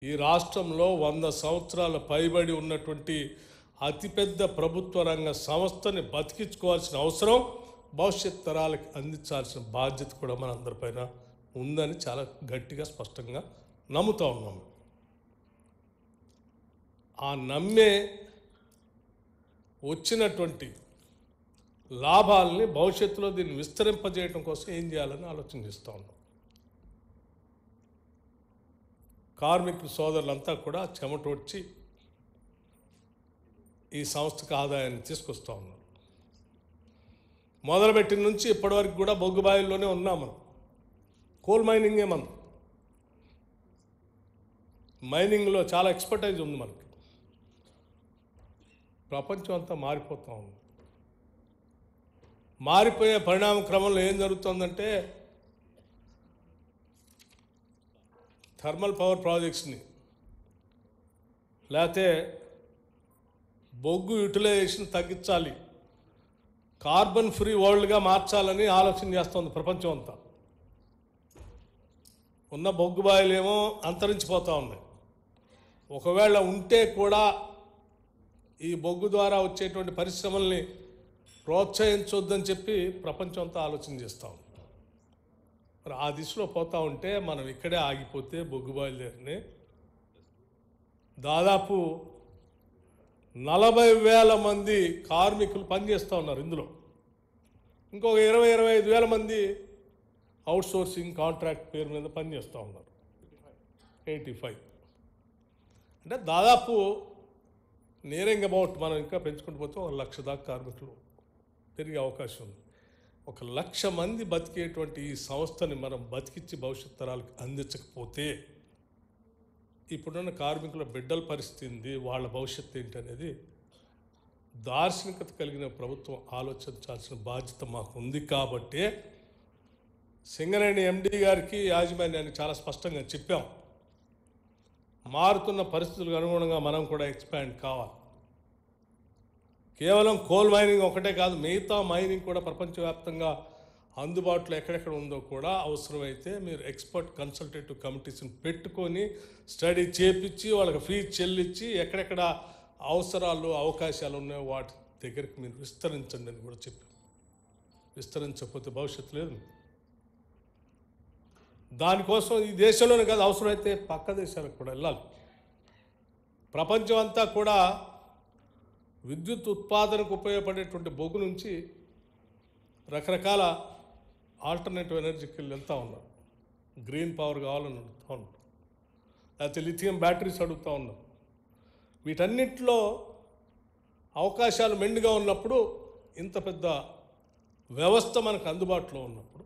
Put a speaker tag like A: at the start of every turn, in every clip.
A: ఈ రాష్ట్రంలో 100 సంవత్సరాల పైబడి ఉన్నటువంటి అతిపెద్ద ప్రభుత్వ రంగ సంస్థని బతికించుకోవాల్సిన అవసరం, భవిష్యత్ తరాలకు అందించాల్సిన బాధ్యత కూడా మనందరిపైన ఉందని చాలా గట్టిగా స్పష్టంగా నమ్ముతా ఉన్నాము. ఆ నమ్మే వచ్చినటువంటి లాభాలని భవిష్యత్తులో దీన్ని విస్తరింపజేయడం కోసం ఏం చేయాలని ఆలోచన చేస్తూ ఉన్నాం. కార్మికుల సోదరులంతా కూడా చెమటొడ్చి ఈ సంస్థకు ఆదాయాన్ని తీసుకొస్తూ ఉన్నారు. మొదలుపెట్టిన నుంచి ఇప్పటివరకు కూడా బొగ్గుబాయిల్లోనే ఉన్నాం మనం. కోల్ మైనింగే మనం. మైనింగ్లో చాలా ఎక్స్పర్టైజ్ ఉంది మనకి. ప్రపంచం అంతా మారిపోతూ ఉంది. మారిపోయే పరిణామ క్రమంలో ఏం జరుగుతుందంటే థర్మల్ పవర్ ప్రాజెక్ట్స్ని లేకపోతే బొగ్గు యూటిలైజేషన్ తగ్గించాలి, కార్బన్ ఫ్రీ వరల్డ్గా మార్చాలని ఆలోచన చేస్తుంది ప్రపంచం అంతా. ఉన్న బొగ్గు బాయిలేమో అంతరించిపోతూ ఉన్నాయి. ఒకవేళ ఉంటే కూడా ఈ బొగ్గు ద్వారా వచ్చేటువంటి పరిశ్రమల్ని ప్రోత్సహించొద్దని చెప్పి ప్రపంచం అంతా ఆలోచన చేస్తూ ఉంది. మరి ఆ దిశలో పోతూ ఉంటే మనం ఇక్కడే ఆగిపోతే బొగ్గు బాయిలనే దాదాపు 40,000 మంది కార్మికులు పనిచేస్తూ ఉన్నారు ఇందులో. ఇంకొక 20-25,000 మంది అవుట్సోర్సింగ్ కాంట్రాక్ట్ పేరు మీద పనిచేస్తూ ఉన్నారు. 85 అంటే దాదాపు నియరింగ్ అబౌట్ మనం ఇంకా పెంచుకుంటూ పోతే 1,00,000 దాకా కార్మికులు పెరిగే అవకాశం ఉంది. 1,00,000 మంది బతికేటువంటి ఈ సంస్థని మనం బతికించి భవిష్యత్ తరాలకు అందించకపోతే ఇప్పుడున్న కార్మికుల బిడ్డల పరిస్థితి ఏంది, వాళ్ళ భవిష్యత్తు ఏంటి అనేది దార్శనికత కలిగిన ప్రభుత్వం ఆలోచించాల్సిన బాధ్యత మాకు ఉంది. కాబట్టి సింగరేణి ఎండి గారికి యాజమాన్యానికి చాలా స్పష్టంగా చెప్పాం, మారుతున్న పరిస్థితులకు అనుగుణంగా మనం కూడా ఎక్స్పాండ్ కావాలి. కేవలం కోల్ మైనింగ్ ఒకటే కాదు, మిగతా మైనింగ్ కూడా ప్రపంచవ్యాప్తంగా అందుబాటులో ఎక్కడెక్కడ ఉందో కూడా అవసరమైతే మీరు ఎక్స్పర్ట్ కన్సల్టేటివ్ కమిటీస్ని పెట్టుకొని స్టడీ చేపించి వాళ్ళకి ఫీజు చెల్లించి ఎక్కడెక్కడ అవసరాలు అవకాశాలు ఉన్నాయో వాటి దగ్గరికి మీరు విస్తరించండి అని కూడా చెప్పారు. విస్తరించకపోతే భవిష్యత్తు లేదు. దానికోసం ఈ దేశంలోనే కాదు, అవసరమైతే పక్క దేశాలకు కూడా వెళ్ళాలి. ప్రపంచం అంతా కూడా విద్యుత్ ఉత్పాదనకు ఉపయోగపడేటువంటి బొగ్గు నుంచి రకరకాల ఆల్టర్నేటివ్ ఎనర్జీకి వెళ్తూ ఉన్నారు. గ్రీన్ పవర్ కావాలని అడుగుతూ ఉన్నారు, లేకపోతే లిథియం బ్యాటరీస్ అడుగుతూ ఉన్నారు. వీటన్నిటిలో అవకాశాలు మెండుగా ఉన్నప్పుడు, ఇంత పెద్ద వ్యవస్థ మనకు అందుబాటులో ఉన్నప్పుడు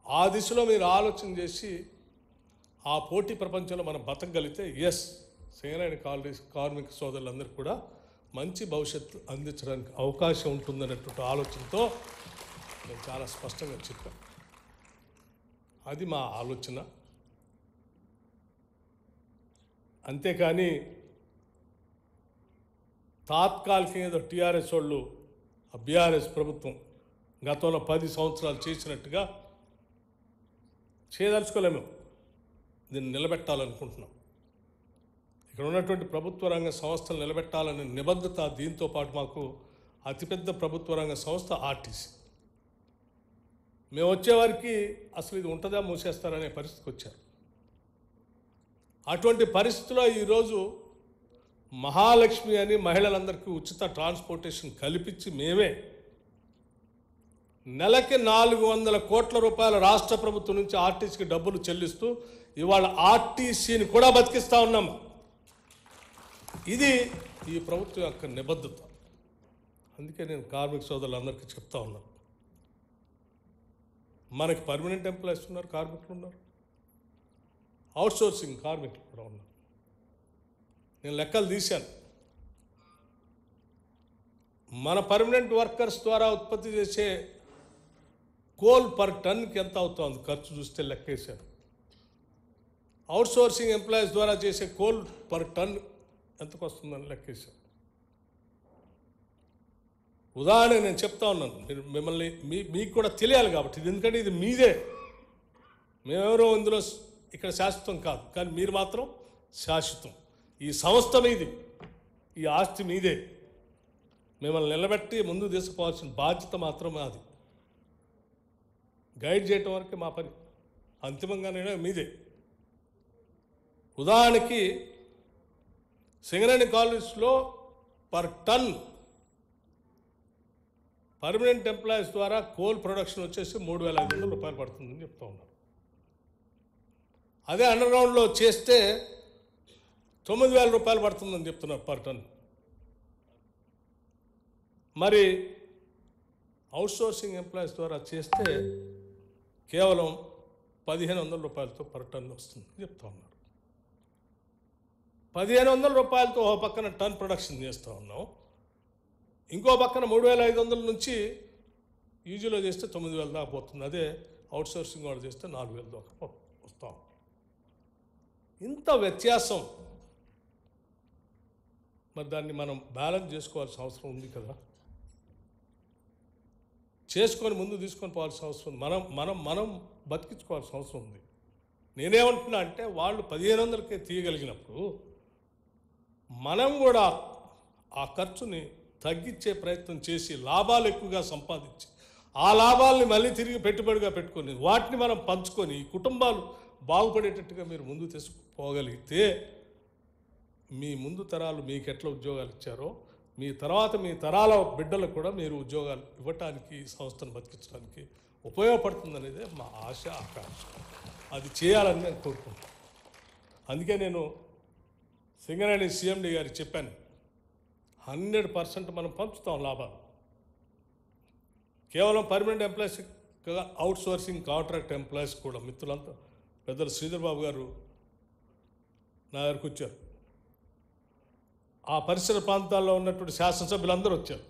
A: ఆ దిశలో మీరు ఆలోచన చేసి ఆ పోటీ ప్రపంచంలో మనం బతకగలిగితే ఎస్ సింగరేణి కార్మిక సోదరులందరూ కూడా మంచి భవిష్యత్తు అందించడానికి అవకాశం ఉంటుందనేటువంటి ఆలోచనతో నేను చాలా స్పష్టంగా చెప్పాను. అది మా ఆలోచన. అంతేకాని తాత్కాలికంగా ఏదో టీఆర్ఎస్ వాళ్ళు ఆ బీఆర్ఎస్ ప్రభుత్వం గతంలో 10 సంవత్సరాలు చేసినట్టుగా చేయదలుచుకోలేము. దీన్ని నిలబెట్టాలనుకుంటున్నాం. ఇక్కడ ఉన్నటువంటి ప్రభుత్వ రంగ సంస్థలు నిలబెట్టాలనే నిబద్ధత, దీంతో పాటు మాకు అతిపెద్ద ప్రభుత్వ రంగ సంస్థ ఆర్టీసీ. మేము వచ్చేవారికి అసలు ఇది ఉంటుందా, మూసేస్తారనే పరిస్థితికి వచ్చారు. అటువంటి పరిస్థితిలో ఈరోజు మహాలక్ష్మి అని మహిళలందరికీ ఉచిత ట్రాన్స్పోర్టేషన్ కల్పించి మేమే నెలకి 400 కోట్ల రూపాయల రాష్ట్ర ప్రభుత్వం నుంచి ఆర్టీసీకి డబ్బులు చెల్లిస్తూ ఇవాళ ఆర్టీసీని కూడా బతికిస్తూ ఉన్నాం. ఇది ఈ ప్రభుత్వం యొక్క నిబద్ధత. అందుకే నేను కార్మిక సోదరులందరికీ చెప్తా ఉన్నాను, మనకి పర్మనెంట్ ఎంప్లాయీస్ ఉన్నారు, కార్మికులు ఉన్నారు, అవుట్సోర్సింగ్ కార్మికులు కూడా ఉన్నారు. నేను లెక్కలు తీశాను. మన పర్మనెంట్ వర్కర్స్ ద్వారా ఉత్పత్తి చేసే కోల్ పర్ టన్కి ఎంత అవుతుంది ఖర్చు చూస్తే లెక్కేశాను. అవుట్సోర్సింగ్ ఎంప్లాయీస్ ద్వారా చేసే కోల్ పర్ టన్ ఎంతకు వస్తుందని లెక్కేశాను. ఉదాహరణ నేను చెప్తా ఉన్నాను, మీరు మిమ్మల్ని మీకు కూడా తెలియాలి కాబట్టి. ఇది ఎందుకంటే ఇది మీదే, మేమెవరో ఇందులో ఇక్కడ శాశ్వతం కాదు. కానీ మీరు మాత్రం శాశ్వతం. ఈ సంస్థ మీది, ఈ ఆస్తి మీదే. మిమ్మల్ని నిలబెట్టి ముందుకు తీసుకుపోవాల్సిన బాధ్యత మాత్రం మాది. గైడ్ చేయటం వరకే మా పని, అంతిమంగానే మీదే. ఉదాహరణకి సింగరేణి కాలేజ్లో పర్ టన్ పర్మనెంట్ ఎంప్లాయీస్ ద్వారా కోల్ ప్రొడక్షన్ వచ్చేసి 3,500 రూపాయలు పడుతుందని చెప్తా ఉన్నారు. అదే అండర్గ్రౌండ్లో చేస్తే 9,000 రూపాయలు పడుతుందని చెప్తున్నారు పర్ టన్. మరి అవుట్సోర్సింగ్ ఎంప్లాయీస్ ద్వారా చేస్తే కేవలం 1,500 రూపాయలతో పర్ టన్ వస్తుందని చెప్తా ఉన్నారు. 1,500 రూపాయలతో ఒక పక్కన టన్ ప్రొడక్షన్ చేస్తూ ఉన్నాం, ఇంకో పక్కన 3,500 నుంచి యూజీలో చేస్తే 9,000 దాకా పోతుంది. అదే అవుట్సోర్సింగ్ వాళ్ళు చేస్తే 4,000 దాకా వస్తాం. ఇంత వ్యత్యాసం. మరి దాన్ని మనం బ్యాలెన్స్ చేసుకోవాల్సిన అవసరం ఉంది కదా, చేసుకొని ముందు తీసుకొని పోవాల్సిన అవసరం ఉంది. మనం బతికించుకోవాల్సిన అవసరం ఉంది. నేనేమంటున్నా అంటే వాళ్ళు 1,500కే తీయగలిగినప్పుడు మనం కూడా ఆ ఖర్చుని తగ్గించే ప్రయత్నం చేసి లాభాలు ఎక్కువగా సంపాదించి ఆ లాభాలని మళ్ళీ తిరిగి పెట్టుబడిగా పెట్టుకొని వాటిని మనం పంచుకొని ఈ కుటుంబాలు బాగుపడేటట్టుగా మీరు ముందు తీసుకుపోగలిగితే మీ ముందు తరాలు మీకు ఎట్లా ఉద్యోగాలు ఇచ్చారో మీ తర్వాత మీ తరాల బిడ్డలకు కూడా మీరు ఉద్యోగాలు ఇవ్వటానికి ఈ సంస్థను బతికించడానికి ఉపయోగపడుతుందనేదే మా ఆశ, ఆకాంక్ష. అది చేయాలని నేను కోరుకుంటున్నాను. అందుకే నేను సింగరేణి సిఎండి గారికి చెప్పాను, 100% మనం పంచుతాం లాభాలు. కేవలం permanent employees, outsourcing contract employees కూడా మిత్రులంతా పెద్దలు శ్రీధర్ బాబు గారు నా దగ్గరకు వచ్చారు. ఆ పరిసర ప్రాంతాల్లో ఉన్నటువంటి శాసనసభ్యులందరూ వచ్చారు,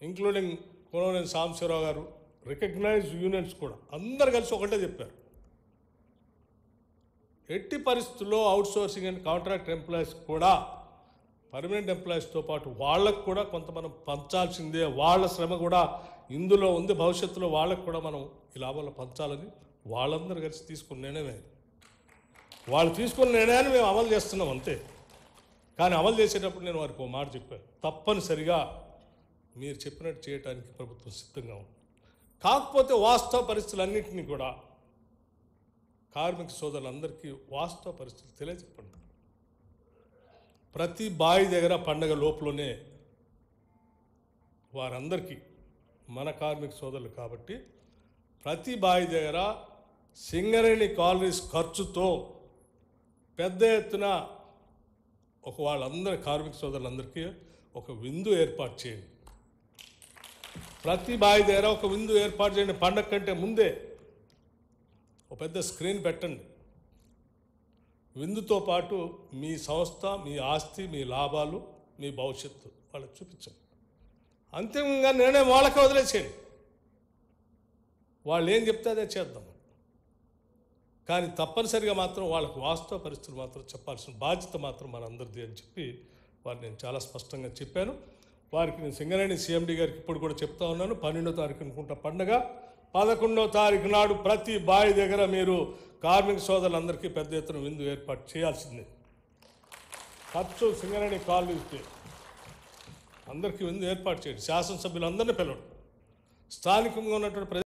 A: ఇంక్లూడింగ్ కోనవనేని సాంబశివరావు గారు, రికగ్నైజ్డ్ యూనియన్స్ కూడా అందరు కలిసి ఒకటే చెప్పారు, ఎట్టి పరిస్థితుల్లో అవుట్సోర్సింగ్ అండ్ కాంట్రాక్ట్ ఎంప్లాయీస్ కూడా పర్మనెంట్ ఎంప్లాయీస్తో పాటు వాళ్ళకు కూడా కొంత మనం పంచాల్సిందే. వాళ్ళ శ్రమ కూడా ఇందులో ఉంది, భవిష్యత్తులో వాళ్ళకు కూడా మనం ఈ లాభాలు పంచాలని వాళ్ళందరూ కలిసి తీసుకున్న నిర్ణయమే. వాళ్ళు తీసుకున్న నిర్ణయాన్ని మేము అమలు చేస్తున్నాం అంతే. కానీ అమలు చేసేటప్పుడు నేను వారికి ఒక మాట చెప్పాను, తప్పనిసరిగా మీరు చెప్పినట్టు చేయడానికి ప్రభుత్వం సిద్ధంగా ఉంది. కాకపోతే వాస్తవ పరిస్థితులన్నింటినీ కూడా కార్మిక సోదరులందరికీ వాస్తవ పరిస్థితులు తెలియజెప్పండి. ప్రతి బావి దగ్గర పండగ లోపలనే వారందరికీ మన కార్మిక సోదరులు కాబట్టి ప్రతి బావి దగ్గర సింగరేణి కాలనీస్ ఖర్చుతో పెద్ద ఎత్తున వాళ్ళందరి కార్మిక సోదరులందరికీ ఒక విందు ఏర్పాటు చేయండి. ప్రతి బావి దగ్గర ఒక విందు ఏర్పాటు చేయండి. పండగ కంటే ముందే ఒక పెద్ద స్క్రీన్ పెట్టండి. విందుతో పాటు మీ సంస్థ, మీ ఆస్తి, మీ లాభాలు, మీ భవిష్యత్తు వాళ్ళకి చూపించండి. అంతిమంగా నిర్ణయం వాళ్ళకే వదిలేసేయండి, వాళ్ళు ఏం చెప్తే అదే చేద్దాం. కానీ తప్పనిసరిగా మాత్రం వాళ్ళకు వాస్తవ పరిస్థితులు మాత్రం చెప్పాల్సిన బాధ్యత మాత్రం మనందరిది అని చెప్పి వారిని నేను చాలా స్పష్టంగా చెప్పాను. వారికి నేను సింగరేణి సిఎండి గారికి ఇప్పుడు కూడా చెప్తా ఉన్నాను, 12వ తారీఖు అనుకుంటా పండగ, 11వ తారీఖు నాడు ప్రతి బావి దగ్గర మీరు కార్మిక సోదరులందరికీ పెద్ద ఎత్తున విందు ఏర్పాటు చేయాల్సిందే. ఖర్చు సింగరేణి కాలనీకి అందరికీ విందు ఏర్పాటు చేయండి. శాసనసభ్యులందరినీ పిలవండి. స్థానికంగా ఉన్నటువంటి